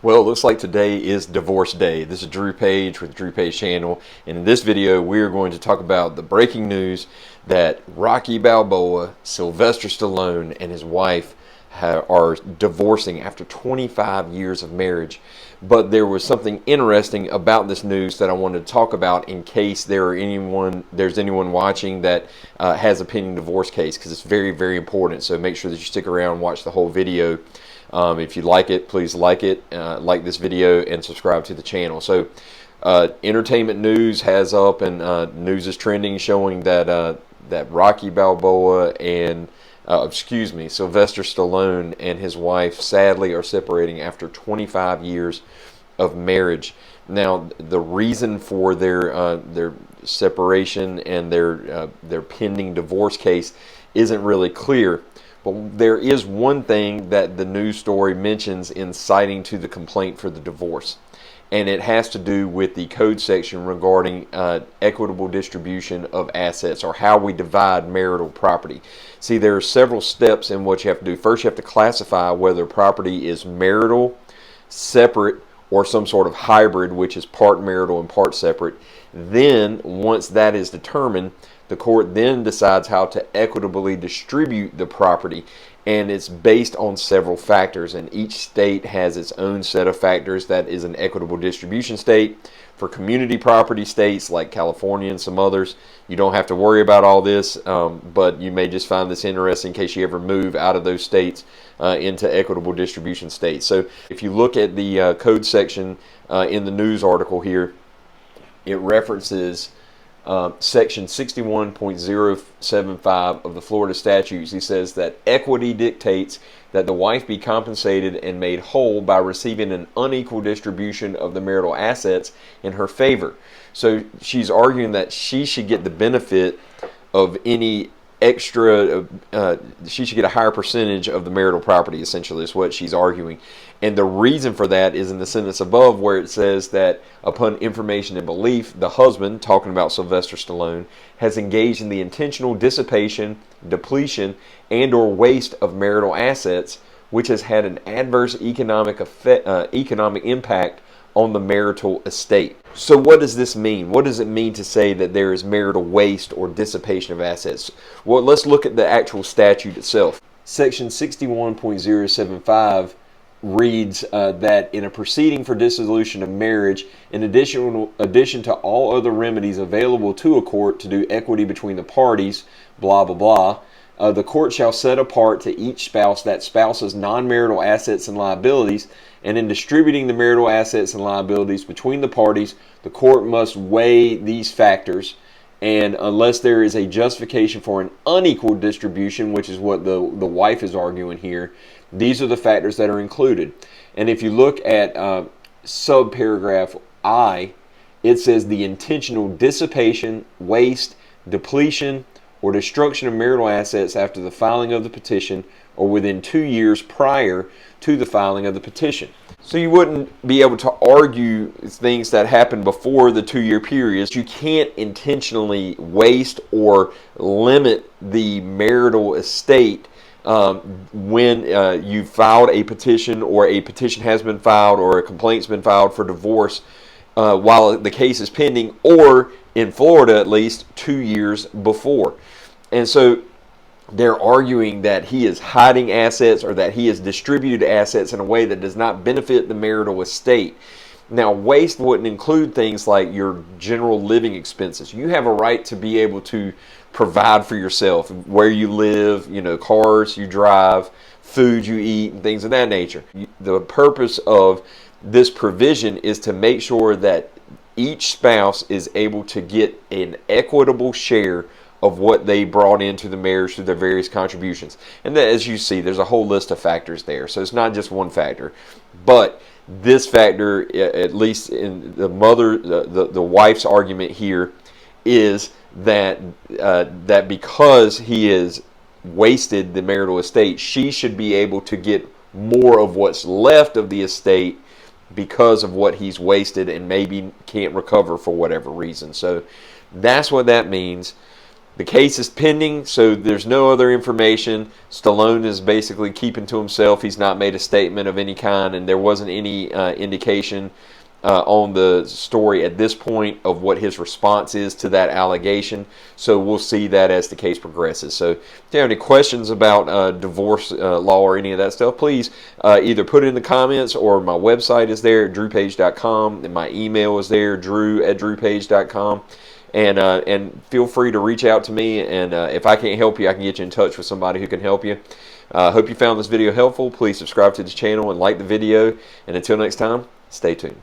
Well, it looks like today is Divorce Day. This is Drew Page with the Drew Page channel, and in this video we are going to talk about the breaking news that Rocky Balboa, Sylvester Stallone, and his wife are divorcing after 25 years of marriage. But there was something interesting about this news that I wanted to talk about in case there's anyone watching that has a pending divorce case, because it's very, very important. So make sure that you stick around and watch the whole video. If you like it, please like this video, and subscribe to the channel. So entertainment news has up, and news is trending showing that Rocky Balboa and Sylvester Stallone and his wife sadly are separating after 25 years of marriage. Now, the reason for their separation and their pending divorce case isn't really clear. But there is one thing that the news story mentions in citing to the complaint for the divorce, and it has to do with the code section regarding equitable distribution of assets, or how we divide marital property. See, there are several steps in what you have to do. First, you have to classify whether property is marital, separate, or some sort of hybrid, which is part marital and part separate. Then, once that is determined, the court then decides how to equitably distribute the property, and it's based on several factors, and each state has its own set of factors that is an equitable distribution state. For community property states like California and some others, you don't have to worry about all this, but you may just find this interesting in case you ever move out of those states into equitable distribution states. So if you look at the code section in the news article here, it references section 61.075 of the Florida statutes. He says that equity dictates that the wife be compensated and made whole by receiving an unequal distribution of the marital assets in her favor. So she's arguing that she should get the benefit of any extra, she should get a higher percentage of the marital property, essentially, is what she's arguing. And the reason for that is in the sentence above, where it says that upon information and belief, the husband, talking about Sylvester Stallone, has engaged in the intentional dissipation, depletion, and or waste of marital assets, which has had an adverse economic impact on the marital estate. So what does this mean? What does it mean to say that there is marital waste or dissipation of assets? Well, let's look at the actual statute itself. Section 61.075 reads that in a proceeding for dissolution of marriage, in addition to all other remedies available to a court to do equity between the parties, blah, blah, blah, the court shall set apart to each spouse that spouse's non-marital assets and liabilities, and in distributing the marital assets and liabilities between the parties, the court must weigh these factors, and unless there is a justification for an unequal distribution, which is what the wife is arguing here, these are the factors that are included. And if you look at subparagraph I, it says the intentional dissipation, waste, depletion, or destruction of marital assets after the filing of the petition or within 2 years prior to the filing of the petition. So you wouldn't be able to argue things that happened before the 2-year period. You can't intentionally waste or limit the marital estate when you filed a petition, or a petition has been filed, or a complaint's been filed for divorce while the case is pending, or in Florida at least 2 years before. And so they're arguing that he is hiding assets, or that he has distributed assets in a way that does not benefit the marital estate. Now, waste wouldn't include things like your general living expenses. You have a right to be able to provide for yourself, where you live, cars you drive, food you eat, and things of that nature. The purpose of this provision is to make sure that each spouse is able to get an equitable share of what they brought into the marriage through their various contributions. And that, as you see, there's a whole list of factors there. So it's not just one factor. But this factor, at least in the wife's argument here, is that because he has wasted the marital estate, she should be able to get more of what's left of the estate because of what he's wasted and maybe can't recover for whatever reason. So that's what that means. The case is pending, so there's no other information. Stallone is basically keeping to himself. He's not made a statement of any kind, and there wasn't any indication on the story at this point of what his response is to that allegation. So we'll see that as the case progresses. So if you have any questions about divorce law or any of that stuff, please either put it in the comments, or my website is there at drewpage.com, and my email is there, drew@drewpage.com. And feel free to reach out to me, and if I can't help you, I can get you in touch with somebody who can help you. Hope you found this video helpful. Please subscribe to the channel and like the video. And until next time, stay tuned.